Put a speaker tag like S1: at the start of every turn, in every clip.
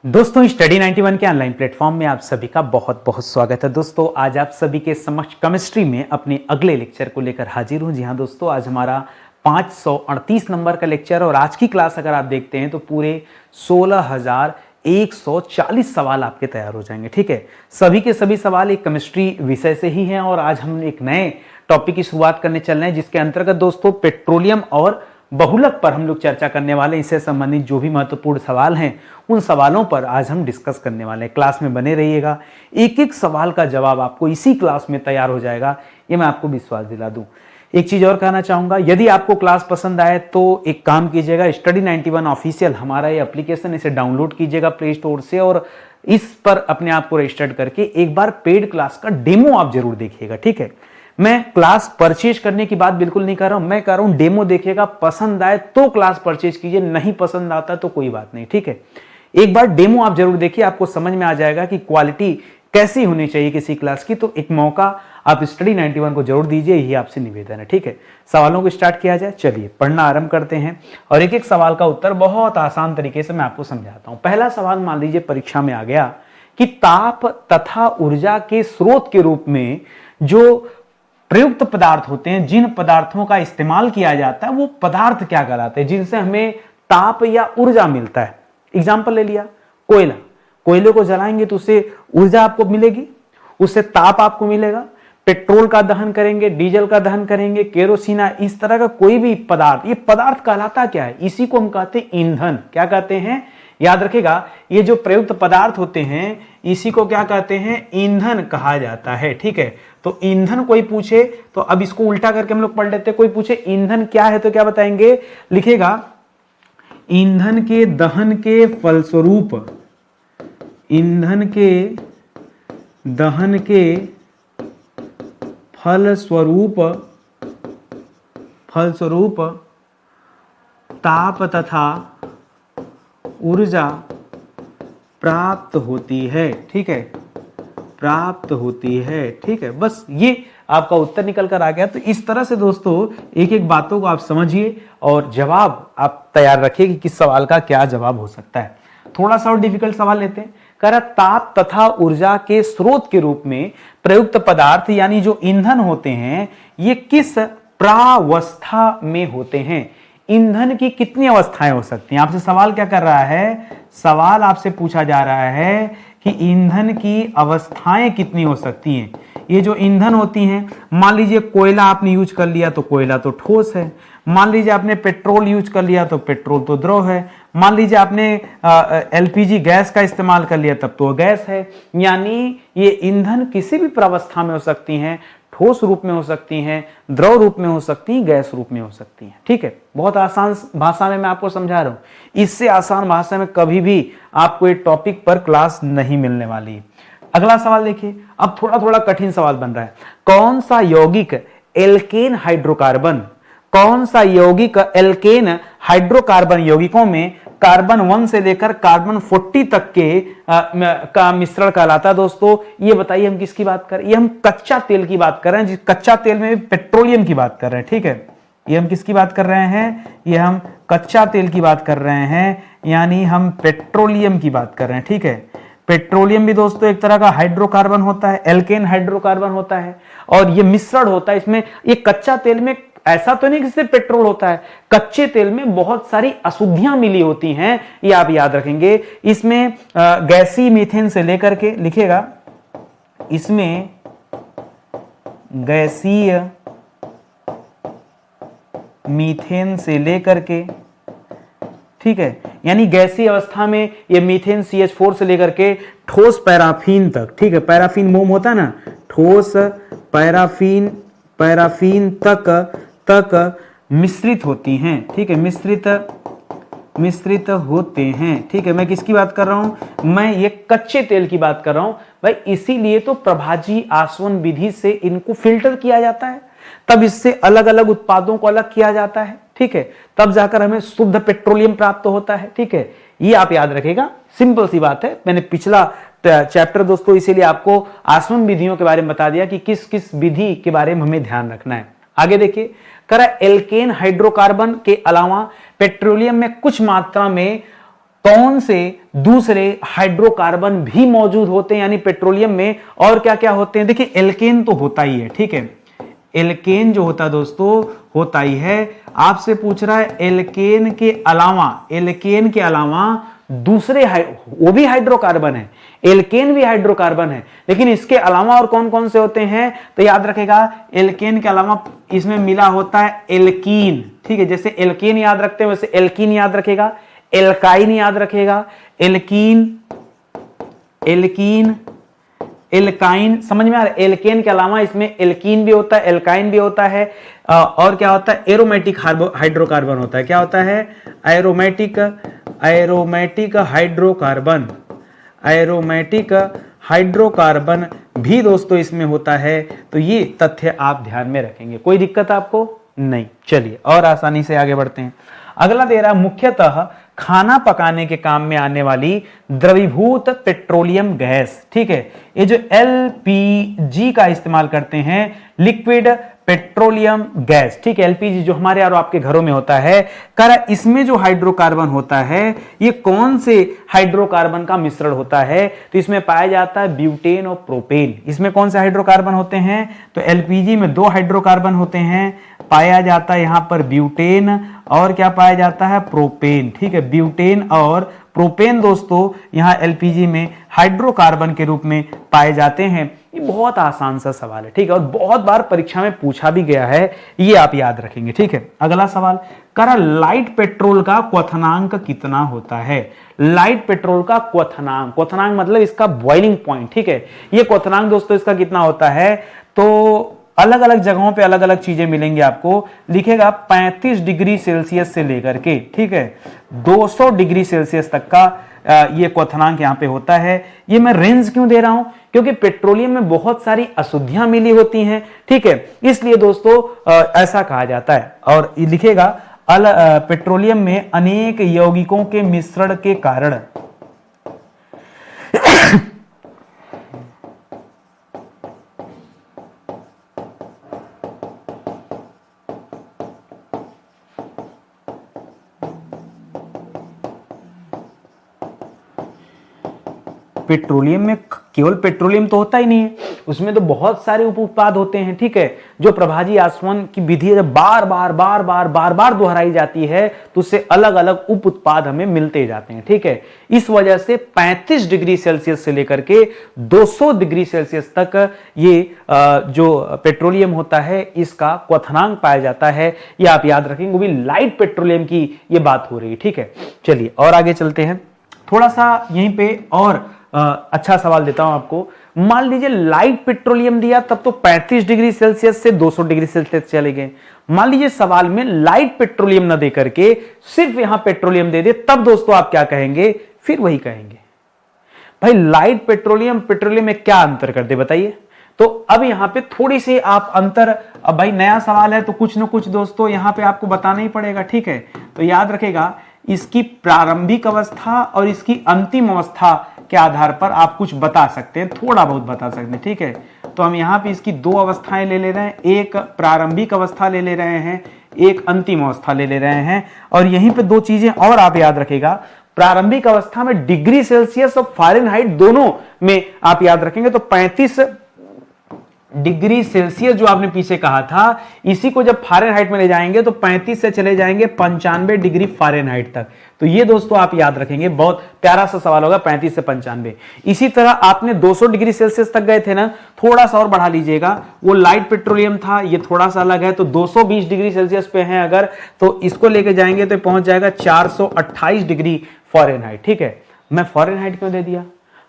S1: दोस्तों स्टडी 91 के online platform में आप सभी का बहुत बहुत स्वागत है। दोस्तों आज आप सभी के समक्ष केमिस्ट्री में अपने अगले लेक्चर को लेकर हाजिर हूं। जी हां दोस्तों, आज हमारा 538 नंबर का लेक्चर और आज की क्लास अगर आप देखते हैं तो पूरे 16,140 सवाल आपके तैयार हो जाएंगे। ठीक है, सभी के सभी सवाल एक केमिस्ट्री विषय से ही हैं और आज हम एक नए टॉपिक की शुरुआत करने चल रहे हैं जिसके अंतर्गत दोस्तों पेट्रोलियम और बहुलक पर हम लोग चर्चा करने वाले हैं। इससे संबंधित जो भी महत्वपूर्ण सवाल हैं उन सवालों पर आज हम डिस्कस करने वाले हैं। क्लास में बने रहिएगा, एक एक सवाल का जवाब आपको इसी क्लास में तैयार हो जाएगा, ये मैं आपको विश्वास दिला दूं। एक चीज और कहना चाहूंगा, यदि आपको क्लास पसंद आए तो एक काम कीजिएगा, स्टडी 91 ऑफिशियल हमारा ये एप्लीकेशन, इसे डाउनलोड कीजिएगा प्ले स्टोर से और इस पर अपने आप को रजिस्टर्ड करके एक बार पेड क्लास का डेमो आप जरूर देखिएगा। ठीक है, मैं क्लास परचेज करने की बात बिल्कुल नहीं कर रहा हूं, मैं कह रहा हूं डेमो देखिएगा, पसंद आए तो क्लास परचेज कीजिए, नहीं पसंद आता तो कोई बात नहीं। ठीक है, एक बार डेमो आप जरूर देखिए, आपको समझ में आ जाएगा कि क्वालिटी कैसी होनी चाहिए किसी क्लास की। तो एक मौका आप स्टडी 91 को जरूर दीजिए, यही आपसे निवेदन है। ठीक है, सवालों को स्टार्ट किया जाए। चलिए पढ़ना आरंभ करते हैं और एक एक सवाल का उत्तर बहुत आसान तरीके से मैं आपको समझाता हूं। पहला सवाल मान लीजिए परीक्षा में आ गया कि ताप तथा ऊर्जा के स्रोत के रूप में जो प्रयुक्त पदार्थ होते हैं, जिन पदार्थों का इस्तेमाल किया जाता है वो पदार्थ क्या कहलाते हैं, जिनसे हमें ताप या ऊर्जा मिलता है। एग्जाम्पल ले लिया कोयला, कोयले को जलाएंगे तो उससे ऊर्जा आपको मिलेगी, उससे ताप आपको मिलेगा। पेट्रोल का दहन करेंगे, डीजल का दहन करेंगे, केरोसिन, इस तरह का कोई भी पदार्थ, ये पदार्थ कहलाता क्या है, इसी को हम कहते हैं ईंधन। क्या कहते हैं, याद रखेगा, ये जो प्रयुक्त पदार्थ होते हैं इसी को क्या कहते हैं, ईंधन कहा जाता है। ठीक है, तो ईंधन कोई पूछे तो अब इसको उल्टा करके हम लोग पढ़ लेते हैं। कोई पूछे ईंधन क्या है तो क्या बताएंगे, लिखेगा ईंधन के दहन के फलस्वरूप, ईंधन के दहन के फलस्वरूप ताप तथा ऊर्जा प्राप्त होती है। ठीक है, प्राप्त होती है। ठीक है, बस ये आपका उत्तर निकल कर आ गया। तो इस तरह से दोस्तों एक एक बातों को आप समझिए और जवाब आप तैयार रखिए कि किस सवाल का क्या जवाब हो सकता है। थोड़ा सा और डिफिकल्ट सवाल लेते हैं। कह रहा ताप तथा ऊर्जा के स्रोत के रूप में प्रयुक्त पदार्थ यानी जो ईंधन होते हैं ये किस प्रावस्था में होते हैं। ईंधन की कितनी अवस्थाएं हो सकती हैं, आपसे सवाल क्या कर रहा है, सवाल आपसे पूछा जा रहा है कि ईंधन की अवस्थाएं कितनी हो सकती हैं। ये जो ईंधन होती हैं, मान लीजिए कोयला आपने यूज कर लिया तो कोयला तो ठोस है, मान लीजिए आपने पेट्रोल यूज कर लिया तो पेट्रोल तो द्रव है, मान लीजिए आपने एलपीजी गैस का इस्तेमाल कर लिया तब तो गैस है। यानी ये ईंधन किसी भी प्रावस्था में हो सकती हैं, ठोस रूप में हो सकती हैं, द्रव रूप में हो सकती हैं, गैस रूप में हो सकती हैं। ठीक है, बहुत आसान भाषा में मैं आपको समझा रहा हूं, इससे आसान भाषा में कभी भी आपको एक टॉपिक पर क्लास नहीं मिलने वाली। अगला सवाल देखिए, अब थोड़ा थोड़ा कठिन सवाल बन रहा है। कौन सा यौगिक एल्केन हाइड्रोकार्बन, कौन सा यौगिक एल्केन हाइड्रोकार्बन यौगिकों में कार्बन 1 से लेकर कार्बन 40 तक के का मिश्रण कहलाता है। दोस्तों ये बताइए हम किसकी बात कर रहे हैं, ये हम कच्चा तेल की बात कर रहे हैं, जिस कच्चा तेल में भी पेट्रोलियम की बात कर रहे हैं। ठीक है, ये हम किसकी बात कर रहे हैं, ये हम कच्चा तेल की बात कर रहे हैं, यानी हम पेट्रोलियम की बात कर रहे हैं। ठीक है, पेट्रोलियम भी दोस्तों एक तरह का हाइड्रोकार्बन होता है, एल्केन हाइड्रोकार्बन होता है और ये मिश्रण होता है इसमें। ये कच्चा तेल में ऐसा तो नहीं कि सिर्फ पेट्रोल होता है, कच्चे तेल में बहुत सारी अशुद्धियां मिली होती हैं, ये आप याद रखेंगे। इसमें गैसीय मीथेन से लेकर के, लिखेगा इसमें गैसीय मीथेन से लेकर के, ठीक है, यानी गैसीय अवस्था में ये मीथेन CH4 से लेकर के ठोस पैराफीन तक, ठीक है, पैराफीन मोम होता है ना, ठोस पैराफीन तक मिश्रित होती हैं। ठीक है, मिश्रित होते हैं। ठीक है, मैं किसकी बात कर रहा हूं, मैं ये कच्चे तेल की बात कर रहा हूं भाई, इसीलिए तो प्रभाजी आसवन विधि से इनको फिल्टर किया जाता है, तब इससे अलग अलग उत्पादों को अलग किया जाता है। ठीक है, तब जाकर हमें शुद्ध पेट्रोलियम प्राप्त होता है। ठीक है, ये आप याद रखेगा, सिंपल सी बात है। मैंने पिछला चैप्टर दोस्तों इसीलिए आपको आसवन विधियों के बारे में बता दिया कि किस किस विधि के बारे में हमें ध्यान रखना है। आगे देखिए, कह रहा एल्केन हाइड्रोकार्बन के अलावा पेट्रोलियम में कुछ मात्रा में कौन से दूसरे हाइड्रोकार्बन भी मौजूद होते हैं यानी पेट्रोलियम में, और क्या क्या होते हैं? देखिए एल्केन तो होता ही है, ठीक है, एल्केन जो होता है दोस्तों होता ही है। आपसे पूछ रहा है एल्केन के अलावा दूसरे वो भी हाइड्रोकार्बन है, एल्केन भी हाइड्रोकार्बन है, लेकिन इसके अलावा और कौन कौन से होते हैं? तो याद रखेगा एल्केन के अलावा इसमें मिला होता है एल्कीन, ठीक है, जैसे एल्केन याद रखते हैं वैसे एल्कीन याद रखेगा, एल्काइन याद रखेगा, एल्कीन, एल्कीन, एल्काइन, समझ में आ रहा है? एल्केन के अलावा इसमें एल्कीन भी होता है, एल्काइन भी होता है, और क्या होता है? एरोमेटिक हाइड्रोकार्बन होता है। क्या होता है? एरोमेटिक हाइड्रोकार्बन, एरोमेटिक हाइड्रोकार्बन भी दोस्तों इसमें होता है। तो ये तथ्य आप ध्यान में रखेंगे, कोई दिक्कत आपको नहीं। चलिए और आसानी से आगे बढ़ते हैं। अगला दे रहा मुख्यतः खाना पकाने के काम में आने वाली द्रवीभूत पेट्रोलियम गैस, ठीक है, ये जो एलपीजी का इस्तेमाल करते हैं, लिक्विड पेट्रोलियम गैस, ठीक है, एलपीजी जो हमारे और आपके घरों में होता है, इसमें जो हाइड्रोकार्बन होता है ये कौन से हाइड्रोकार्बन का मिश्रण होता है? तो इसमें पाया जाता है ब्यूटेन और प्रोपेन। इसमें कौन से हाइड्रोकार्बन होते हैं? तो एलपीजी में 2 हाइड्रोकार्बन होते हैं, पाया जाता है यहां पर ब्यूटेन और क्या पाया जाता है? प्रोपेन, ठीक है, ब्यूटेन और प्रोपेन दोस्तों यहां एलपीजी में हाइड्रोकार्बन के रूप में पाए जाते हैं। ये बहुत आसान सा सवाल है, ठीक है, और बहुत बार परीक्षा में पूछा भी गया है, ये आप याद रखेंगे, ठीक है। अगला सवाल करा लाइट पेट्रोल का क्वथनांक कितना होता है? लाइट पेट्रोल का क्वथनांक मतलब इसका बॉइलिंग पॉइंट, ठीक है, ये क्वथनांक दोस्तों इसका कितना होता है? तो अलग अलग जगहों पे अलग अलग चीजें मिलेंगी आपको, लिखेगा 35 डिग्री सेल्सियस से लेकर के, ठीक है, 200 डिग्री सेल्सियस तक का ये क्वथनांक यहाँ पे होता है। ये मैं रेंज क्यों दे रहा हूं? क्योंकि पेट्रोलियम में बहुत सारी अशुद्धियां मिली होती हैं, ठीक है, इसलिए दोस्तों ऐसा कहा जाता है। और लिखेगा पेट्रोलियम में अनेक यौगिकों के मिश्रण के कारण पेट्रोलियम में केवल पेट्रोलियम तो होता ही नहीं है, उसमें तो बहुत सारे उप उत्पाद होते हैं, ठीक है, जो प्रभाजी आसवन की विधि जब बार बार दोहराई जाती है तो उससे अलग अलग उप उत्पाद हमें मिलते जाते हैं, ठीक है। इस वजह से 35 डिग्री सेल्सियस से लेकर के 200 डिग्री सेल्सियस तक ये जो पेट्रोलियम होता है इसका क्वथनांक पाया जाता है। ये आप याद रखेंगे, वो भी लाइट पेट्रोलियम की ये बात हो रही है, ठीक है। चलिए और आगे चलते हैं, थोड़ा सा यहीं पे और अच्छा सवाल देता हूं आपको। मान लीजिए लाइट पेट्रोलियम दिया तब तो 35 डिग्री सेल्सियस से 200 डिग्री सेल्सियस चले गए। मान लीजिए सवाल में लाइट पेट्रोलियम ना दे करके सिर्फ यहां पेट्रोलियम दे दे, तब दोस्तों आप क्या कहेंगे? फिर वही कहेंगे भाई लाइट पेट्रोलियम में क्या अंतर कर दे बताइए। तो अब यहां पे थोड़ी सी आप अंतर, अब भाई नया सवाल है तो कुछ ना कुछ दोस्तों यहां पे आपको बताना ही पड़ेगा, ठीक है। तो याद रखेगा इसकी प्रारंभिक अवस्था और इसकी अंतिम अवस्था के आधार पर आप कुछ बता सकते हैं, थोड़ा बहुत बता सकते हैं, ठीक है। तो हम यहाँ पे इसकी 2 अवस्थाएं ले रहे हैं, एक प्रारंभिक अवस्था ले रहे हैं, एक अंतिम अवस्था ले रहे हैं। और यहीं पे 2 चीजें और आप याद रखेगा, प्रारंभिक अवस्था में डिग्री सेल्सियस और फ़ारेनहाइट दोनों में आप याद रखेंगे तो 35 डिग्री सेल्सियस जो आपने पीछे कहा था, इसी को जब फ़ारेनहाइट में ले जाएंगे तो 35 से चले जाएंगे 95 डिग्री फ़ारेनहाइट तक। तो ये दोस्तों आप याद रखेंगे, बहुत प्यारा सा सवाल होगा, 35 से 95। इसी तरह आपने 200 डिग्री सेल्सियस तक गए थे ना, थोड़ा सा और बढ़ा लीजिएगा, वो लाइट पेट्रोलियम था, ये थोड़ा सा अलग है, तो 220 डिग्री सेल्सियस पे है अगर, तो इसको लेके जाएंगे तो पहुंच जाएगा 428 डिग्री फ़ारेनहाइट, ठीक है। मैं फ़ारेनहाइट क्यों दे दिया?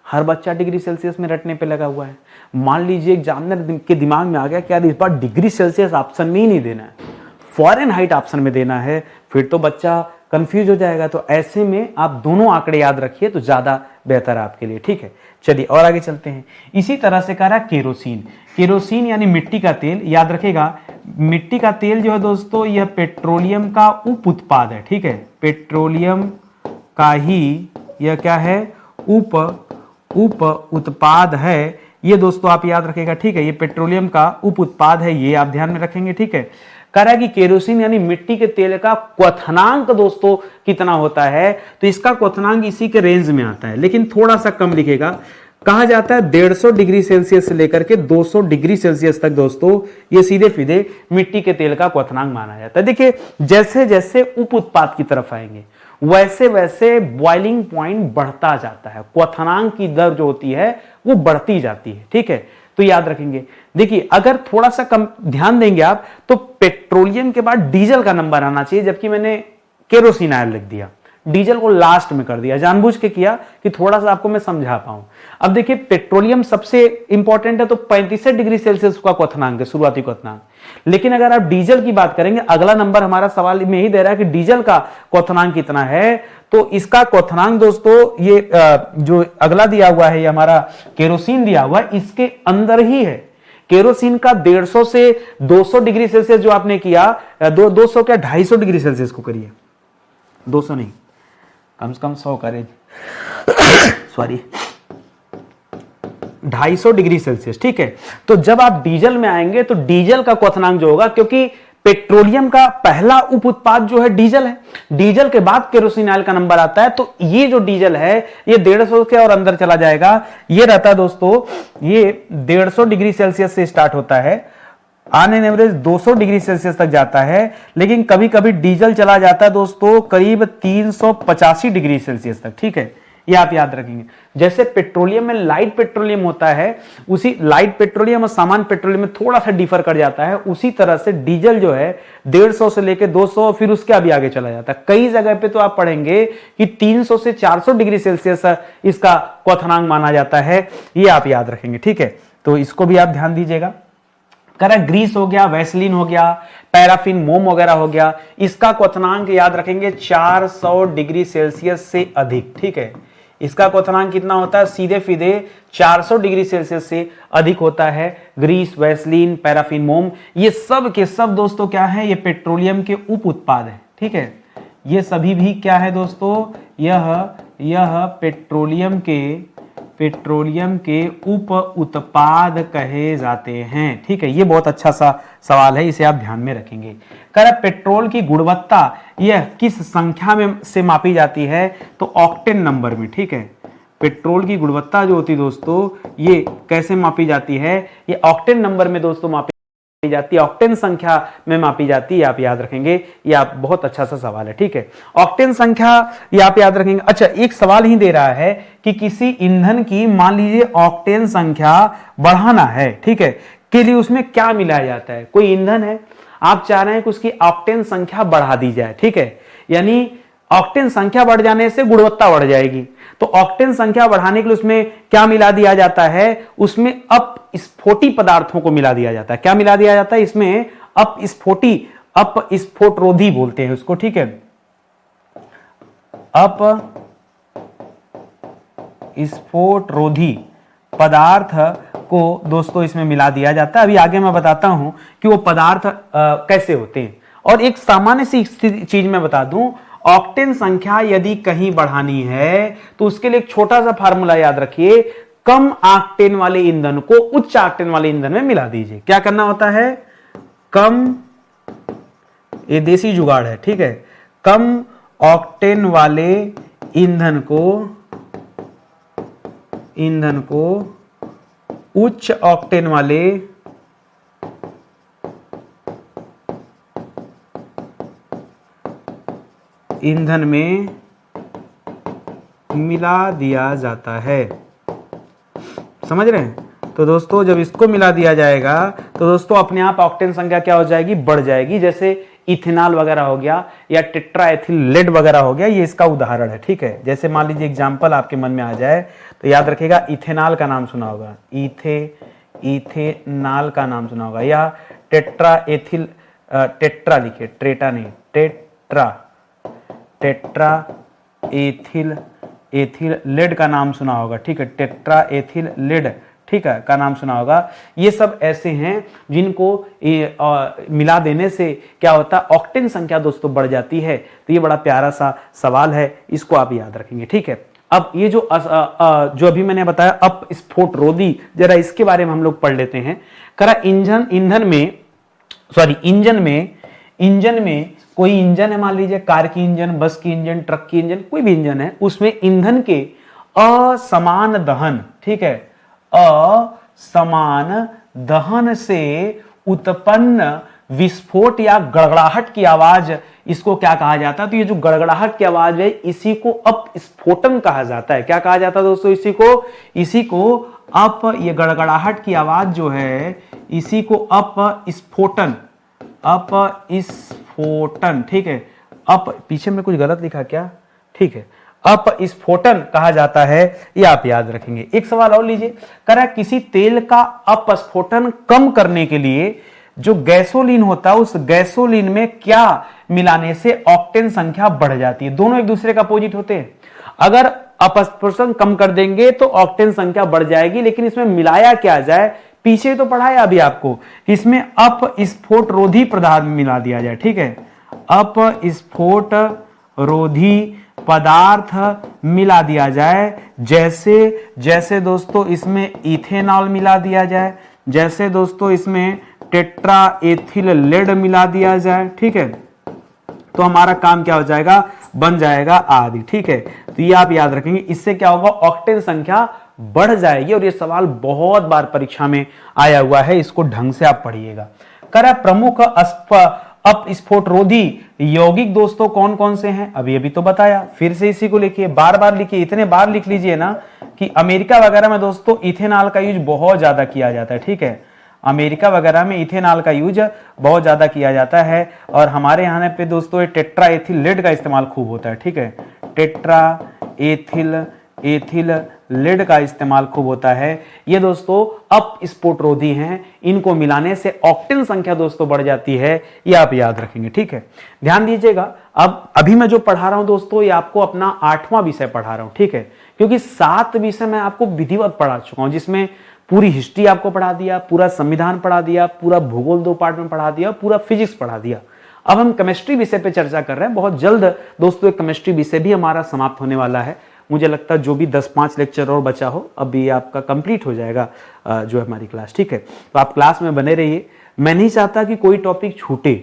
S1: हर बच्चा डिग्री सेल्सियस में रटने पे लगा हुआ है। मान लीजिए एग्जामिनर के दिमाग में आ गया कि यार इस बार डिग्री सेल्सियस ऑप्शन में ही नहीं देना है, फ़ारेनहाइट ऑप्शन में देना है, फिर तो बच्चा कंफ्यूज हो जाएगा। तो ऐसे में आप दोनों आंकड़े याद रखिए तो ज्यादा बेहतर है आपके लिए, ठीक है। चलिए और आगे चलते हैं। इसी तरह से कह रहा केरोसिन, केरोसिन यानी मिट्टी का तेल, याद रखेगा मिट्टी का तेल जो है दोस्तों यह पेट्रोलियम का उप उत्पाद है, ठीक है, पेट्रोलियम का ही यह क्या है? उप उत्पाद है। ये दोस्तों आप याद रखेगा, ठीक है, ये पेट्रोलियम का उप उत्पाद है, ये आप ध्यान में रखेंगे, ठीक है। कह रहा है कि केरोसिन यानी मिट्टी के तेल का क्वथनांक दोस्तों कितना होता है, तो इसका क्वथनांक इसी के रेंज में आता है, लेकिन थोड़ा सा कम लिखेगा। कहा जाता है 150 डिग्री सेल्सियस से लेकर के 200 डिग्री सेल्सियस तक दोस्तों ये सीधे सीधे मिट्टी के तेल का क्वथनांक माना जाता है। देखिए जैसे जैसे उप उत्पाद की तरफ आएंगे वैसे वैसे बॉइलिंग पॉइंट बढ़ता जाता है, क्वथनांक की दर जो होती है वो बढ़ती जाती है। ठीक है, तो याद रखेंगे। देखिए अगर थोड़ा सा कम ध्यान देंगे आप तो पेट्रोलियम के बाद डीजल का नंबर आना चाहिए, जबकि मैंने केरोसिन ऑयल लिख दिया, डीजल को लास्ट में कर दिया, जानबूझ के किया कि थोड़ा सा आपको मैं समझा पाऊं। अब देखिए पेट्रोलियम सबसे इंपॉर्टेंट है, तो 35 डिग्री सेल्सियस का क्वथनांक है, शुरुआती क्वथनांक। लेकिन अगर आप डीजल की बात करेंगे, अगला नंबर हमारा सवाल में ही दे रहा है कि डीजल का क्वथनांक कितना है, तो इसका क्वथनांक दोस्तों ये जो अगला दिया हुआ है, ये हमारा केरोसिन दिया हुआ है, इसके अंदर ही है। केरोसिन का 150 से 200 डिग्री सेल्सियस जो आपने किया, 200 क्या 250 डिग्री सेल्सियस को करिए, 200 नहीं, कम से कम 100 करें, सॉरी 250 डिग्री सेल्सियस। ठीक है, तो जब आप डीजल में आएंगे तो डीजल का क्वथनांक जो होगा, क्योंकि पेट्रोलियम का पहला उप उत्पाद जो है डीजल है, डीजल के बाद केरोसिन ऑयल का नंबर आता है, तो ये जो डीजल है ये 150 के और अंदर चला जाएगा। ये रहता है दोस्तों, ये 150 डिग्री सेल्सियस से स्टार्ट होता है, on an average 200 degree Celsius तक जाता है, लेकिन कभी कभी डीजल चला जाता है दोस्तों करीब 385 डिग्री सेल्सियस तक। ठीक है, ये आप याद रखेंगे। जैसे पेट्रोलियम में लाइट पेट्रोलियम होता है, उसी लाइट पेट्रोलियम और सामान्य पेट्रोलियम में थोड़ा सा डिफर कर जाता है, उसी तरह से डीजल जो है 150 से लेकर 200 फिर उसके अभी आगे चला जाता है। कई जगह पे तो आप पढ़ेंगे कि 300 से 400 डिग्री सेल्सियस इसका क्वथनांक माना जाता है, ये आप याद रखेंगे। ठीक है, तो इसको भी आप ध्यान दीजिएगा। करा ग्रीस हो गया, वैसलीन हो गया, पैराफिन मोम वगैरह हो गया, इसका क्वथनांक याद रखेंगे 400 डिग्री सेल्सियस से अधिक। ठीक है, इसका क्वथनांक कितना होता है, सीधे सीधे 400 डिग्री सेल्सियस से अधिक होता है। ग्रीस, वैसलीन, पैराफिन मोम, ये सब के सब दोस्तों क्या है, ये पेट्रोलियम के उप उत्पाद है। ठीक है, ये सभी भी क्या है दोस्तों, यह पेट्रोलियम के उप उत्पाद कहे जाते हैं। ठीक है, ये बहुत अच्छा सा सवाल है, इसे आप ध्यान में रखेंगे। कह पेट्रोल की गुणवत्ता यह किस संख्या में से मापी जाती है, तो ऑक्टेन नंबर में। ठीक है, पेट्रोल की गुणवत्ता जो होती है दोस्तों ये कैसे मापी जाती है, ये ऑक्टेन नंबर में दोस्तों मापी जाती है, ऑक्टेन संख्या में मापी जाती है, आप याद रखेंगे। ये आप बहुत अच्छा सा सवाल है। ठीक है, ऑक्टेन संख्या ये आप याद रखेंगे। अच्छा, एक सवाल ही दे रहा है कि किसी ईंधन की मान लीजिए ऑक्टेन संख्या बढ़ाना है, ठीक है, के लिए उसमें क्या मिलाया जाता है। कोई ईंधन है, आप चाह रहे हैं कि उसकी ऑक्टेन संख्या बढ़ा दी जाए। ठीक है, यानी ऑक्टेन संख्या बढ़ जाने से गुणवत्ता बढ़ जाएगी, तो ऑक्टेन संख्या बढ़ाने के लिए उसमें क्या मिला दिया जाता है, उसमें अपस्फोटी पदार्थों को मिला दिया जाता है। क्या मिला दिया जाता है इसमें, अपस्फोटरोधी बोलते हैं उसको। ठीक है, अपस्फोटरोधी पदार्थ को दोस्तों इसमें मिला दिया जाता है। अभी आगे मैं बताता हूं कि वो पदार्थ कैसे होते हैं। और एक सामान्य सी चीज मैं बता दूं, ऑक्टेन संख्या यदि कहीं बढ़ानी है तो उसके लिए एक छोटा सा फार्मूला याद रखिए, कम ऑक्टेन वाले ईंधन को उच्च ऑक्टेन वाले ईंधन में मिला दीजिए। क्या करना होता है, कम, ये देसी जुगाड़ है, ठीक है, कम ऑक्टेन वाले ईंधन को उच्च ऑक्टेन वाले ईंधन में मिला दिया जाता है। समझ रहे हैं? तो दोस्तों जब इसको मिला दिया जाएगा तो दोस्तों अपने आप ऑक्टेन संख्या क्या हो जाएगी, बढ़ जाएगी। जैसे इथेनॉल वगैरह हो गया या टेट्राएथिल लेड वगैरह हो गया, ये इसका उदाहरण है। ठीक है, जैसे मान लीजिए एग्जांपल आपके मन में आ जाए तो याद रखिएगा, इथेनॉल का नाम सुना होगा, इथेनॉल का नाम सुना होगा, या टेट्राएथिल, टेट्रा लिखिए, ट्रेटा नहीं, टेट्राएथिल लेड का नाम सुना होगा। ठीक है, टेट्राएथिल लेड, ठीक है, का नाम सुना होगा। ये सब ऐसे हैं जिनको मिला देने से क्या होता है, ऑक्टेन संख्या दोस्तों बढ़ जाती है। तो ये बड़ा प्यारा सा सवाल है, इसको आप याद रखेंगे। ठीक है, अब ये जो अभी मैंने बताया अपस्फोटरोधी, जरा इसके बारे में हम लोग पढ़ लेते हैं। करा इंजन में इंजन में कोई इंजन है, मान लीजिए कार की इंजन, बस की इंजन, ट्रक की इंजन, कोई भी इंजन है, उसमें ईंधन के असमान दहन, ठीक है, असमान दहन से उत्पन्न विस्फोट या गड़गड़ाहट की आवाज, इसको क्या कहा जाता है? तो ये जो गड़गड़ाहट की आवाज है इसी को अपस्फोटन कहा जाता है। क्या कहा जाता है दोस्तों? इसी को ये गड़गड़ाहट की आवाज जो है इसी को अपस्फोटन, ठीक है, पीछे में कुछ गलत लिखा क्या? ठीक है, अपस्फोटन कहा जाता है, ये आप याद रखेंगे। एक सवाल और लीजिए, कह रहा है किसी तेल का अपस्फोटन कम करने के लिए जो गैसोलीन होता है उस गैसोलीन में क्या मिलाने से ऑक्टेन संख्या बढ़ जाती है? दोनों एक दूसरे का अपोजिट होते हैं। अगर अपस्फोटन कम कर देंगे तो ऑक्टेन संख्या बढ़ जाएगी, लेकिन इसमें मिलाया क्या जाए? पीछे तो पढ़ाया अभी आपको, इसमें अपस्फोट रोधी पदार्थ मिला दिया जाए, ठीक है, अपस्फोट रोधी पदार्थ मिला दिया जाए। जैसे दोस्तों इसमें इथेनॉल मिला दिया जाए, जैसे दोस्तों इसमें टेट्रा एथिल लेड मिला दिया जाए, ठीक है, तो हमारा काम क्या हो जाएगा? बन जाएगा आदि, ठीक है। तो ये आप याद रखेंगे, इससे क्या होगा? ऑक्टेन संख्या बढ़ जाएगी। और ये सवाल बहुत बार परीक्षा में आया हुआ है, इसको ढंग से आप पढ़िएगा। करा प्रमुख अपस्फोट रोधी यौगिक दोस्तों कौन कौन से हैं? अभी तो बताया, फिर से इसी को लिखिए, बार बार लिखिए, इतने बार लिख लीजिए ना कि अमेरिका वगैरह में दोस्तों इथेनॉल का यूज बहुत ज्यादा किया जाता है, ठीक है, अमेरिका वगैरह में इथेनॉल का यूज बहुत ज्यादा किया जाता है। और हमारे यहाँ पे दोस्तों ये टेट्रा एथिल लेड का इस्तेमाल खूब होता है, ठीक है, टेट्रा एथिल लेड का इस्तेमाल खूब होता है। ये दोस्तों अपस्फोट रोधी हैं, इनको मिलाने से ऑक्टेन संख्या दोस्तों बढ़ जाती है, ये आप याद रखेंगे, ठीक है। ध्यान दीजिएगा, अभी मैं जो पढ़ा रहा हूं दोस्तों ये आपको अपना 8वां विषय पढ़ा रहा हूं, ठीक है, क्योंकि 7 विषय मैं आपको विधिवत पढ़ा चुका हूं, जिसमें पूरी हिस्ट्री आपको पढ़ा दिया, पूरा संविधान पढ़ा दिया, पूरा भूगोल 2 पार्ट में पढ़ा दिया, पूरा फिजिक्स पढ़ा दिया। अब हम केमिस्ट्री विषय पे चर्चा कर रहे हैं। बहुत जल्द दोस्तों एक केमिस्ट्री विषय भी हमारा समाप्त होने वाला है। मुझे लगता है जो भी 10-5 लेक्चर और बचा हो अभी आपका कंप्लीट हो जाएगा जो है हमारी क्लास, ठीक है। तो आप क्लास में बने रहिए। मैं नहीं चाहता कि कोई टॉपिक छूटे,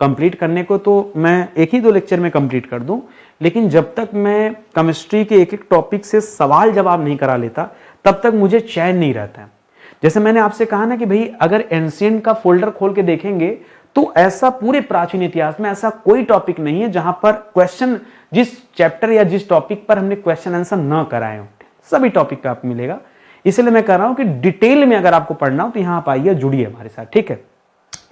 S1: कंप्लीट करने को तो मैं 1 ही 2 लेक्चर में कंप्लीट कर दूं, लेकिन जब तक मैं केमिस्ट्री के एक टॉपिक से सवाल जवाब नहीं करा लेता तब तक मुझे चैन नहीं रहता है। जैसे मैंने आपसे कहा ना कि भाई अगर एंशिएंट का फोल्डर खोल के देखेंगे तो ऐसा पूरे प्राचीन इतिहास में ऐसा कोई टॉपिक नहीं है जहां पर क्वेश्चन, जिस चैप्टर या जिस टॉपिक पर हमने क्वेश्चन आंसर न कराए हो, सभी टॉपिक पे आपको मिलेगा। इसलिए मैं कह रहा हूं कि डिटेल में अगर आपको पढ़ना हो तो यहां आप आइए, जुड़िए हमारे साथ, ठीक है।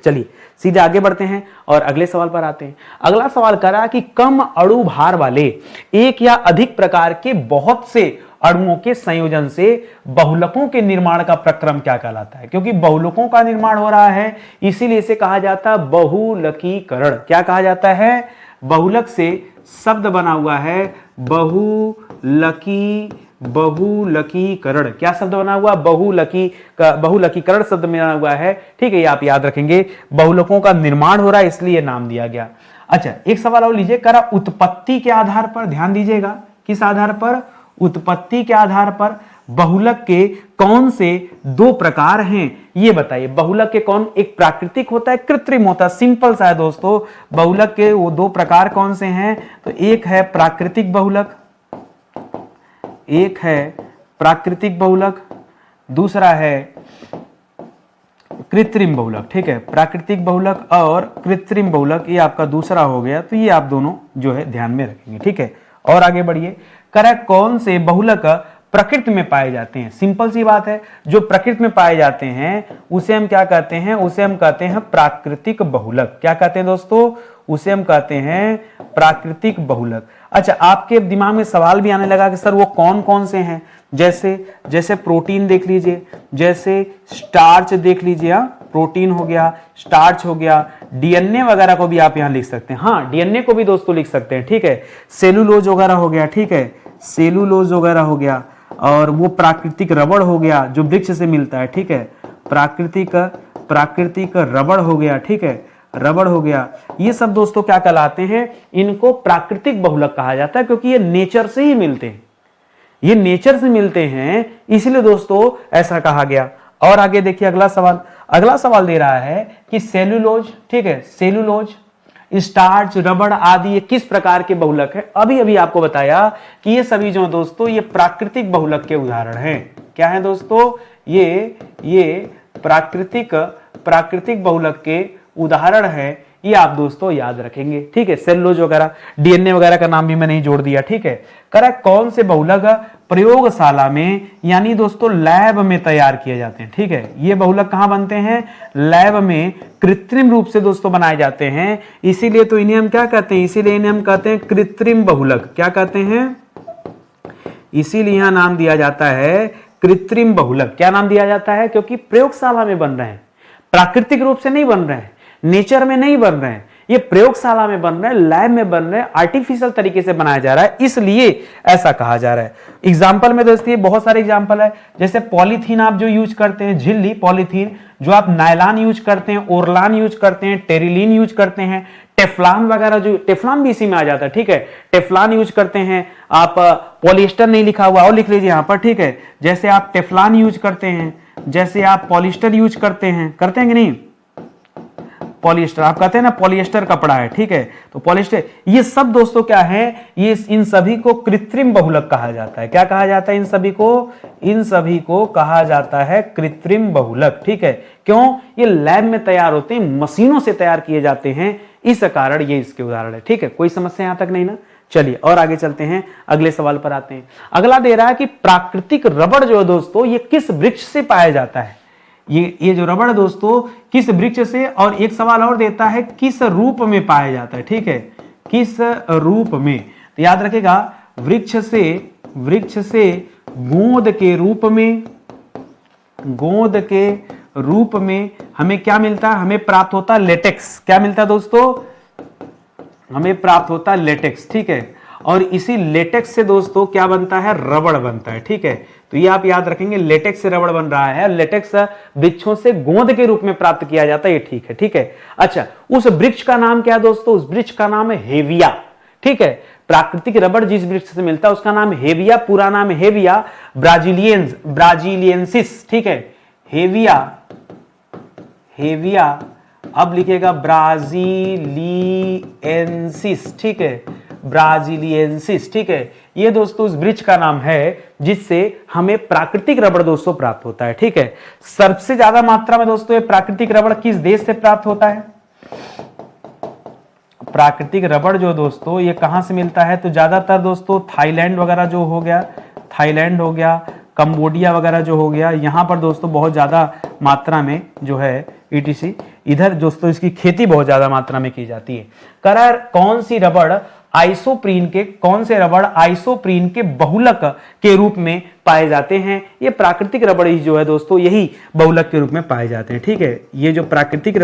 S1: चलिए सीधे आगे बढ़ते हैं और अगले सवाल पर आते हैं। अगला सवाल करा कि कम अणु भार वाले एक या अधिक प्रकार के बहुत से अणुओं के संयोजन से बहुलकों के निर्माण का प्रक्रम क्या कहलाता है? क्योंकि बहुलकों का निर्माण हो रहा है इसीलिए इसे कहा जाता है बहुलकीकरण। क्या कहा जाता है? बहुलक से शब्द बना हुआ है बहुलकीकरण। क्या शब्द बना हुआ? बहुलकीकरण शब्द बना हुआ है, ठीक है, ये आप याद रखेंगे। बहुलकों का निर्माण हो रहा है इसलिए नाम दिया गया। अच्छा, एक सवाल और लीजिए, करा उत्पत्ति के आधार पर, ध्यान दीजिएगा, किस आधार पर? उत्पत्ति के आधार पर बहुलक के कौन से 2 प्रकार हैं ये बताइए। बहुलक के कौन, एक प्राकृतिक होता है, कृत्रिम होता है। सिंपल सा है दोस्तों, बहुलक के वो 2 प्रकार कौन से हैं? तो एक है प्राकृतिक बहुलक, एक है प्राकृतिक बहुलक, दूसरा है कृत्रिम बहुलक, ठीक है। प्राकृतिक बहुलक और कृत्रिम बहुलक ये आपका दूसरा हो गया। तो ये आप दोनों जो है ध्यान में रखेंगे, ठीक है। और आगे बढ़िए, करेक्ट, कौन से बहुलक प्रकृति में पाए जाते हैं? सिंपल सी बात है, जो प्रकृति में पाए जाते हैं उसे हम क्या कहते हैं? उसे हम कहते हैं प्राकृतिक बहुलक। क्या कहते हैं दोस्तों? उसे हम कहते हैं प्राकृतिक बहुलक। अच्छा, आपके दिमाग में सवाल भी आने लगा कि सर वो कौन कौन से हैं? जैसे प्रोटीन देख लीजिए, जैसे स्टार्च देख लीजिए, प्रोटीन हो गया, स्टार्च हो गया, डीएनए वगैरह को भी आप यहां लिख सकते हैं। हाँ, डीएनए को भी दोस्तों लिख सकते हैं, ठीक है। सेलुलोज वगैरह हो गया, ठीक है, सेलुलोज वगैरह हो गया, और वो प्राकृतिक रबड़ हो गया जो वृक्ष से मिलता है, ठीक है। प्राकृतिक रबड़ हो गया, ठीक है, रबड़ हो गया। ये सब दोस्तों क्या कहलाते हैं? इनको प्राकृतिक बहुलक कहा जाता है, क्योंकि ये नेचर से ही मिलते हैं, ये नेचर से मिलते हैं, इसलिए दोस्तों ऐसा कहा गया। और आगे देखिए अगला सवाल दे रहा है कि सेलुलोज, ठीक है, स्टार्च, रबड़ आदि ये किस प्रकार के बहुलक है? अभी अभी आपको बताया कि ये सभी जो दोस्तों ये प्राकृतिक बहुलक के उदाहरण हैं। क्या है दोस्तों? ये प्राकृतिक बहुलक के उदाहरण है। ये आप दोस्तों याद रखेंगे, ठीक है। सेलुलोज वगैरह, डीएनए वगैरह का नाम भी मैंने जोड़ दिया, ठीक है। करेक्ट। कौन से बहुलक प्रयोगशाला में यानी दोस्तों लैब में तैयार किए जाते हैं, ठीक है। ये बहुलक कहां बनते हैं? लैब में कृत्रिम रूप से दोस्तों बनाए जाते हैं। इसीलिए तो इन्हें हम क्या कहते हैं? इसीलिए इन्हें हम कहते हैं कृत्रिम बहुलक। क्या कहते हैं? इसीलिए यहां नाम दिया जाता है कृत्रिम बहुलक। क्या नाम दिया जाता है? क्योंकि प्रयोगशाला में बन रहे हैं, प्राकृतिक रूप से नहीं बन रहे हैं, नेचर में नहीं बन रहे हैं, ये प्रयोगशाला में बन रहे हैं, लैब में बन रहे हैं, आर्टिफिशियल तरीके से बनाया जा रहा है, इसलिए ऐसा कहा जा रहा है। एग्जाम्पल में दोस्तों बहुत सारे एग्जाम्पल है, जैसे पॉलीथीन आप जो यूज करते हैं, झिल्ली पॉलीथीन, जो आप नायलॉन यूज करते हैं, ओरलान यूज करते हैं, टेरिलीन यूज करते हैं, टेफ्लॉन वगैरह, जो टेफ्लॉन भी इसी में आ जाता है, ठीक है। टेफ्लॉन यूज करते हैं आप, पॉलिएस्टर नहीं लिखा हुआ और लिख लीजिए यहां पर, ठीक है। जैसे आप टेफ्लॉन यूज करते हैं, जैसे आप पॉलिएस्टर यूज करते हैं कि नहीं? पॉलिएस्टर आप कहते हैं ना, पॉलिएस्टर कपड़ा है, ठीक है। तो पॉलिएस्टर, ये सब दोस्तों क्या है? ये इन सभी को कृत्रिम बहुलक कहा जाता है। क्या कहा जाता है इन सभी को? इन सभी को कहा जाता है कृत्रिम बहुलक, ठीक है। क्यों? ये लैब में तैयार होते हैं, मशीनों से तैयार किए जाते हैं, इस कारण ये इसके उदाहरण है, ठीक है। कोई समस्या यहां तक नहीं ना? चलिए और आगे चलते हैं, अगले सवाल पर आते हैं। अगला दे रहा है कि प्राकृतिक रबड़ जो है दोस्तों ये किस वृक्ष से पाया जाता है? ये जो रबड़ दोस्तों किस वृक्ष से, और एक सवाल और देता है किस रूप में पाया जाता है, ठीक है। किस रूप में? तो याद रखेगा, वृक्ष से गोंद के रूप में हमें क्या मिलता है? हमें प्राप्त होता है लेटेक्स। क्या मिलता है दोस्तों? हमें प्राप्त होता है लेटेक्स, ठीक है। और इसी लेटेक्स से दोस्तों क्या बनता है? रबड़ बनता है, ठीक है। तो ये आप याद रखेंगे, लेटेक्स से रबड़ बन रहा है, लेटेक्स वृक्षों से गोंद के रूप में प्राप्त किया जाता है, ये ठीक है, ठीक है। अच्छा, उस वृक्ष का नाम क्या है दोस्तों? उस वृक्ष का नाम है हेविया, ठीक है। प्राकृतिक रबड़ जिस वृक्ष से मिलता है उसका नाम हेविया, पूरा नाम है हेविया ब्राजीलियंसिस, ठीक है। हेविया अब लिखेगा ब्राजीलियंसिस, ठीक है, ब्राजीलियंसिस, ठीक है। ये दोस्तों उस वृक्ष का नाम है जिससे हमें प्राकृतिक रबड़ दोस्तों प्राप्त होता है, ठीक है। सबसे ज्यादा मात्रा में दोस्तों ये प्राकृतिक रबड़ किस देश से प्राप्त होता है? प्राकृतिक रबड़ जो दोस्तों ये कहां से मिलता है? तो ज्यादातर दोस्तों थाईलैंड वगैरह जो हो गया, थाईलैंड हो गया, कंबोडिया वगैरह जो हो गया, यहां पर दोस्तों बहुत ज्यादा मात्रा में जो है ईटीसी, इधर दोस्तों इसकी खेती बहुत ज्यादा मात्रा में की जाती है। करार कौन से रबड़ आइसोप्रीन के बहुलक के रूप में पाए जाते हैं? ये प्राकृतिक रबड़ ही जो है दोस्तों यही बहुलक के रूप में पाए जाते हैं, ठीक है। ये जो प्राकृतिक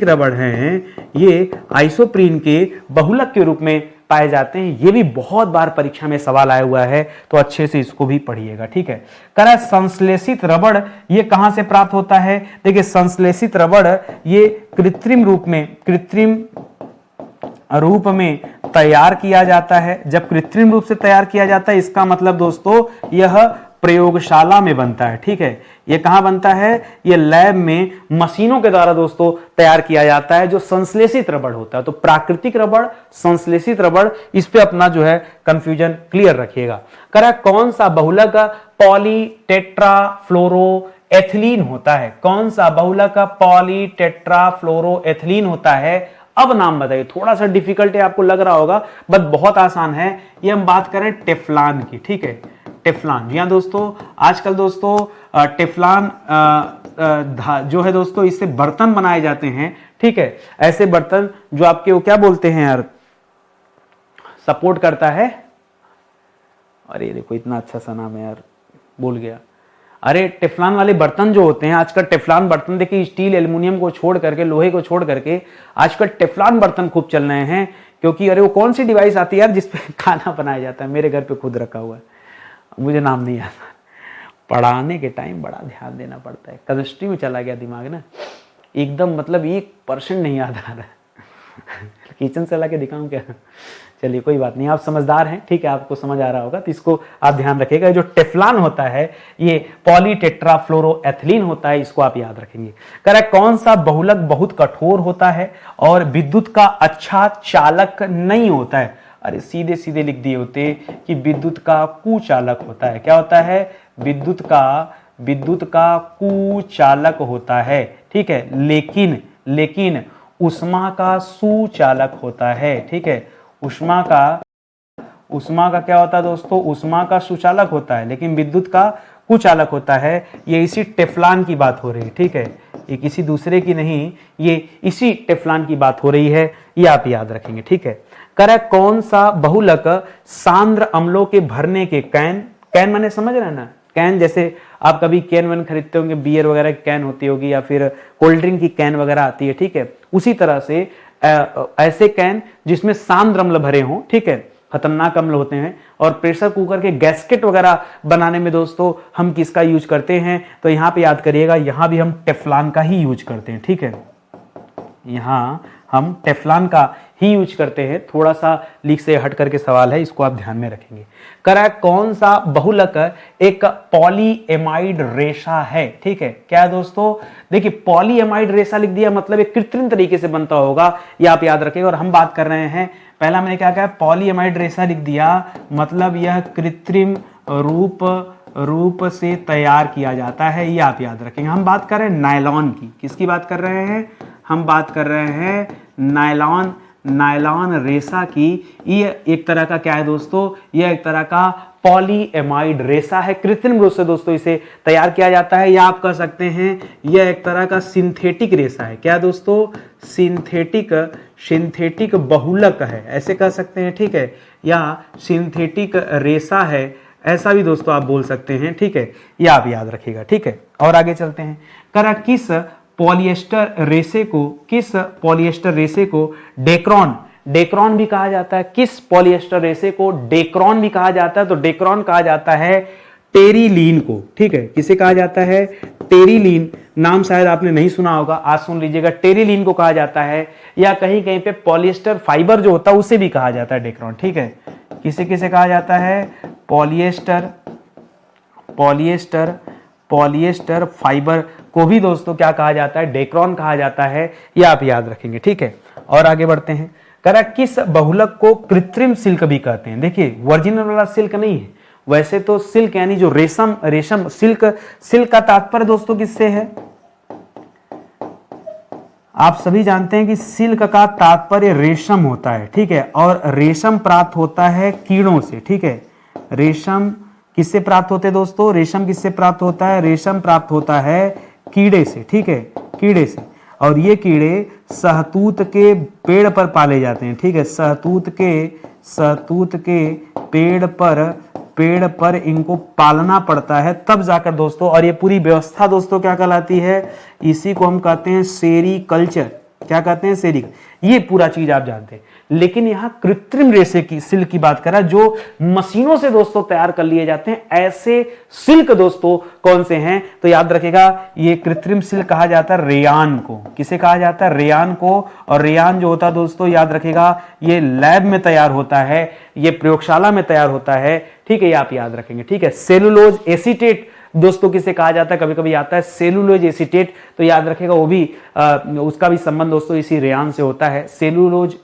S1: रबड़ हैं ये आइसोप्रीन के बहुलक के रूप में पाए जाते हैं। ये भी बहुत बार परीक्षा में सवाल आया हुआ है, तो अच्छे से इसको भी पढ़िएगा, ठीक है। करा संश्लेषित रबड़ ये कहां से प्राप्त होता है? देखिए संश्लेषित रबड़ ये कृत्रिम रूप में तैयार किया जाता है। जब कृत्रिम रूप से तैयार किया जाता है इसका मतलब दोस्तों यह प्रयोगशाला में बनता है, ठीक है। यह कहां बनता है? यह लैब में मशीनों के द्वारा दोस्तों तैयार किया जाता है, जो संश्लेषित रबड़ होता है। तो प्राकृतिक रबड़, संश्लेषित रबड़, इस पे अपना जो है कंफ्यूजन क्लियर रखिएगा। करा कौन सा बहुलक पॉलीटेट्राफ्लोरोएथिलीन होता है? कौन सा बहुलक पॉलीटेट्राफ्लोरोएथिलीन होता है? अब नाम बताइए, थोड़ा सा डिफिकल्ट है आपको लग रहा होगा, बट बहुत आसान है। ये हम बात करें टेफ्लॉन की, ठीक है। टेफ्लॉन, जी हाँ दोस्तों, आजकल दोस्तों टेफ्लॉन जो है दोस्तों इससे बर्तन बनाए जाते हैं, ठीक है। ऐसे बर्तन जो आपके वो क्या बोलते हैं यार, सपोर्ट करता है। अरे देखो इतना अच्छा सा नाम है यार, भूल गया। अरे टेफ्लॉन वाले बर्तन जो होते हैं, आजकल टेफ्लॉन बर्तन देखिए, स्टील एल्युमिनियम को छोड़ करके, लोहे को छोड़ करके आजकल टेफ्लॉन बर्तन खूब चल रहे हैं। क्योंकि अरे वो कौन सी डिवाइस आती है यार जिसपे खाना बनाया जाता है, मेरे घर पे खुद रखा हुआ है, मुझे नाम नहीं आता। पढ़ाने के टाइम बड़ा ध्यान देना पड़ता है, केमिस्ट्री में चला गया दिमाग ना एकदम, मतलब 1% नहीं याद आ रहा है। किचन से ला के दिखाऊं क्या? चलिए कोई बात नहीं, आप समझदार हैं, ठीक है, आपको समझ आ रहा होगा, तो इसको आप ध्यान रखिएगा। जो टेफ्लॉन होता है ये पॉलीटेट्राफ्लोरोएथिलीन होता है, इसको आप याद रखेंगे। कह रहा है कौन सा बहुलक बहुत कठोर होता है और विद्युत का अच्छा चालक नहीं होता है? अरे सीधे सीधे लिख दिए होते कि विद्युत का कुचालक होता है। क्या होता है? विद्युत का कुचालक होता है, ठीक है, लेकिन ऊष्मा का सुचालक होता है, ठीक है। ऊष्मा का क्या होता है दोस्तों? ऊष्मा का सुचालक होता है, लेकिन विद्युत का कुचालक होता है। ये इसी टेफ्लॉन की बात हो रही है, ठीक है, ये किसी दूसरे की नहीं, ये इसी टेफ्लॉन की बात हो रही है, ये आप याद रखेंगे, ठीक है। कह कौन सा बहुलक सांद्र अम्लों के भरने के कैन माने समझ रहे हैं ना? कैन, जैसे आप कभी कैन वैन खरीदते होंगे, बियर वगैरह की कैन होती होगी या फिर कोल्ड ड्रिंक की कैन वगैरह आती है, ठीक है, उसी तरह से ऐसे कैन जिसमें सांद्र अम्ल भरे हों, ठीक है, खतरनाक अम्ल होते हैं। और प्रेशर कुकर के गैस्केट वगैरह बनाने में दोस्तों हम किसका यूज करते हैं? तो यहां पे याद करिएगा, यहां भी हम टेफ्लॉन का ही यूज करते हैं, ठीक है, यहां हम टेफ्लॉन का ही यूज करते हैं। थोड़ा सा लीक से हट करके सवाल है, इसको आप ध्यान में रखेंगे। करा कौन सा बहुलक एक पॉलीएमाइड रेशा है? ठीक है, क्या दोस्तों? देखिए पॉलीएमाइड रेशा लिख दिया मतलब एक कृत्रिम तरीके से बनता होगा, ये आप याद रखेंगे। और हम बात कर रहे हैं, पहला मैंने क्या कहा, पॉलीएमाइड रेशा लिख दिया मतलब यह कृत्रिम रूप से तैयार किया जाता है, ये आप याद रखेंगे। हम बात कर रहे हैं नायलॉन की, किसकी बात कर रहे हैं? हम बात कर रहे हैं नायलॉन रेशा की। ये एक तरह का क्या है दोस्तों? यह एक तरह का पॉलीएमाइड रेशा है, कृत्रिम रूप से दोस्तों इसे तैयार किया जाता है, या आप कह सकते हैं यह एक तरह का सिंथेटिक रेशा है। क्या दोस्तों? सिंथेटिक बहुलक है, ऐसे कह सकते हैं, ठीक है, या सिंथेटिक रेशा है, ऐसा भी दोस्तों आप बोल सकते हैं, ठीक है, ये आप याद रखिएगा, ठीक है। और आगे चलते हैं। करा किस पॉलिएस्टर रेशे को डेक्रॉन भी कहा जाता है। किस पॉलिएस्टर रेशे को डेक्रॉन भी कहा जाता है? तो डेक्रॉन कहा जाता है टेरिलीन को, ठीक है। किसे कहा जाता है? टेरिलीन। नाम शायद आपने नहीं सुना होगा, आज सुन लीजिएगा। टेरिलीन को कहा जाता है, या कहीं कहीं पे पॉलिएस्टर फाइबर जो होता है उसे भी कहा जाता है डेक्रॉन, ठीक है। किसे किसे कहा जाता है? पॉलिएस्टर फाइबर को भी दोस्तों क्या कहा जाता है? डेक्रॉन कहा जाता है, ये आप याद रखेंगे, ठीक है। और आगे बढ़ते हैं। करा किस बहुलक को कृत्रिम सिल्क भी कहते हैं? देखिए ओरिजिनल वाला सिल्क नहीं है, वैसे तो सिल्क यानी जो रेशम सिल्क का तात्पर्य दोस्तों किससे है? आप सभी जानते हैं कि सिल्क का तात्पर्य रेशम होता है, ठीक है, और रेशम प्राप्त होता है कीड़ों से, ठीक है। रेशम किससे प्राप्त होते हैं दोस्तों? रेशम किससे प्राप्त होता है? रेशम प्राप्त होता है कीड़े से, ठीक है, कीड़े से। और ये कीड़े शहतूत के पेड़ पर पाले जाते हैं, ठीक है। शहतूत के पेड़ पर इनको पालना पड़ता है, तब जाकर दोस्तों, और ये पूरी व्यवस्था दोस्तों क्या कहलाती है? इसी को हम कहते हैं सेरीकल्चर। क्या कहते हैं? सेरीकल्चर। ये पूरा चीज आप जानते हैं। लेकिन यहां कृत्रिम रेशे की सिल्क की बात करा, जो मशीनों से दोस्तों तैयार कर लिए जाते हैं, ऐसे सिल्क दोस्तों कौन से हैं? तो याद रखेगा, ये कृत्रिम सिल्क कहा जाता है रेयान को। किसे कहा जाता है? रेयान को। और रेयान जो होता है दोस्तों, याद रखेगा, ये लैब में तैयार होता है, ये प्रयोगशाला में तैयार होता है, ठीक है, ये आप याद रखेंगे, ठीक है। सेलुलोज एसीटेट दोस्तों किसे कहा जाता है? कभी कभी आता है सेलुलोज एसीटेट, तो याद रखेगा वो भी उसका भी संबंध दोस्तों इसी रेयान से होता है। सेलुलोज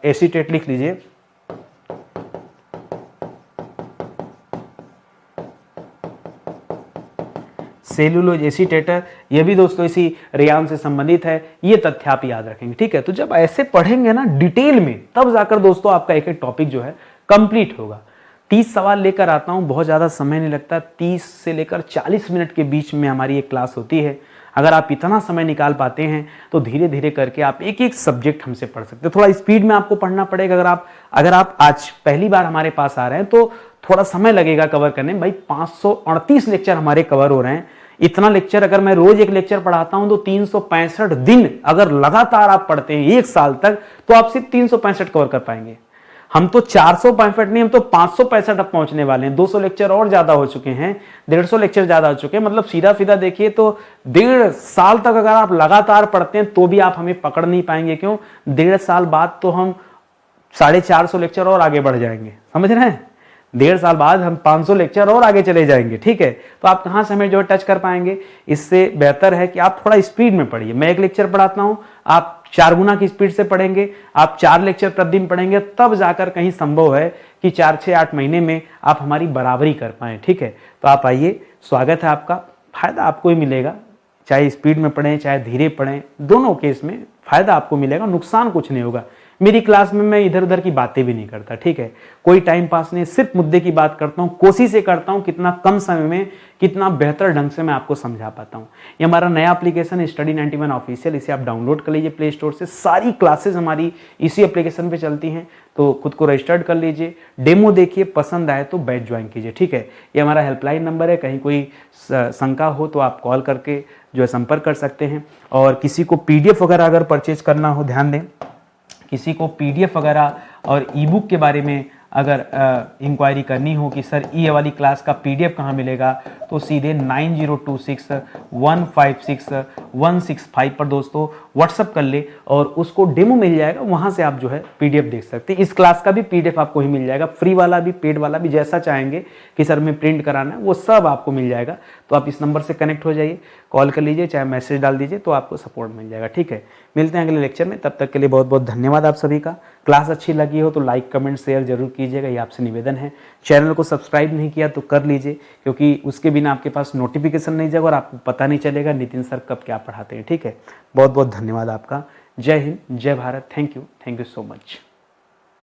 S1: एसीटेट लिख लीजिए। सेलुलोज एसीटेट, ये भी दोस्तों इसी रेयान से संबंधित है, ये तथ्य आप याद रखेंगे, ठीक है। तो जब ऐसे पढ़ेंगे ना डिटेल में, तब जाकर दोस्तों आपका एक एक टॉपिक जो है कंप्लीट होगा। 30 सवाल लेकर आता हूं, बहुत ज़्यादा समय नहीं लगता, 30 से लेकर 40 मिनट के बीच में हमारी एक क्लास होती है। अगर आप इतना समय निकाल पाते हैं तो धीरे धीरे करके आप एक एक सब्जेक्ट हमसे पढ़ सकते हैं। थोड़ा स्पीड में आपको पढ़ना पड़ेगा। अगर आप आज पहली बार हमारे पास आ रहे हैं तो थोड़ा समय लगेगा कवर करने में। भाई 538 लेक्चर हमारे कवर हो रहे हैं। इतना लेक्चर अगर मैं रोज एक लेक्चर पढ़ाता हूं तो 365 दिन अगर लगातार आप पढ़ते हैं एक साल तक, तो आप सिर्फ 365 कवर कर पाएंगे। हम तो 465 नहीं, हम तो 565 अब पहुंचने वाले हैं। 200 लेक्चर और ज्यादा हो चुके हैं, 150 लेक्चर ज्यादा हो चुके हैं। मतलब सीधा सीधा देखिए तो 1.5 साल तक अगर आप लगातार पढ़ते हैं तो भी आप हमें पकड़ नहीं पाएंगे। क्यों? 1.5 साल बाद तो हम 450 लेक्चर और आगे बढ़ जाएंगे, समझ रहे हैं? 1.5 साल बाद हम 500 लेक्चर और आगे चले जाएंगे, ठीक है? तो आप कहां से हमें जो टच कर पाएंगे? इससे बेहतर है कि आप थोड़ा स्पीड में पढ़िए। मैं 1 लेक्चर पढ़ाता हूं, आप 4 गुना की स्पीड से पढ़ेंगे। आप 4 लेक्चर प्रतिदिन पढ़ेंगे, तब जाकर कहीं संभव है कि 4, 6, 8 महीने में आप हमारी बराबरी कर पाए, ठीक है? तो आप आइए, स्वागत है आपका। फायदा आपको ही मिलेगा, चाहे स्पीड में पढ़ें चाहे धीरे पढ़ें, दोनों केस में फायदा आपको मिलेगा, नुकसान कुछ नहीं होगा। मेरी क्लास में मैं इधर उधर की बातें भी नहीं करता, ठीक है? कोई टाइम पास नहीं, सिर्फ मुद्दे की बात करता हूं। कोशिश ये करता हूं कितना कम समय में कितना बेहतर ढंग से मैं आपको समझा पाता हूं। ये हमारा नया एप्लीकेशन है स्टडी 91 ऑफिशियल, इसे आप डाउनलोड कर लीजिए प्ले स्टोर से। सारी क्लासेस हमारी इसी एप्लीकेशन पे चलती हैं, तो खुद को रजिस्टर्ड कर लीजिए, डेमो देखिए, पसंद आए तो बैच ज्वाइन कीजिए, ठीक है? ये हमारा हेल्पलाइन नंबर है, कहीं कोई शंका हो तो आप कॉल करके जो है संपर्क कर सकते हैं। और किसी को PDF वगैरह अगर परचेज करना हो, ध्यान दें, किसी को PDF वगैरह और ई बुक के बारे में अगर इंक्वायरी करनी हो कि सर ये वाली क्लास का PDF कहाँ मिलेगा, तो सीधे 9026156165 पर दोस्तों व्हाट्सअप कर ले और उसको डेमो मिल जाएगा, वहाँ से आप जो है PDF देख सकते हैं। इस क्लास का भी PDF आपको ही मिल जाएगा, फ्री वाला भी पेड वाला भी, जैसा चाहेंगे कि सर में प्रिंट कराना है वो सब आपको मिल जाएगा। तो आप इस नंबर से कनेक्ट हो जाइए, कॉल कर लीजिए, चाहे मैसेज डाल दीजिए, तो आपको सपोर्ट मिल जाएगा, ठीक है? मिलते हैं अगले लेक्चर में, तब तक के लिए बहुत बहुत धन्यवाद आप सभी का। क्लास अच्छी लगी हो तो लाइक कमेंट शेयर जरूर कीजिएगा, ये आपसे निवेदन है। चैनल को सब्सक्राइब नहीं किया तो कर लीजिए, क्योंकि उसके बिना आपके पास नोटिफिकेशन नहीं जाएगा और आपको पता नहीं चलेगा नितिन सर कब क्या पढ़ाते हैं, ठीक है? बहुत बहुत धन्यवाद आपका। जय हिंद, जय Bharat, thank you so much.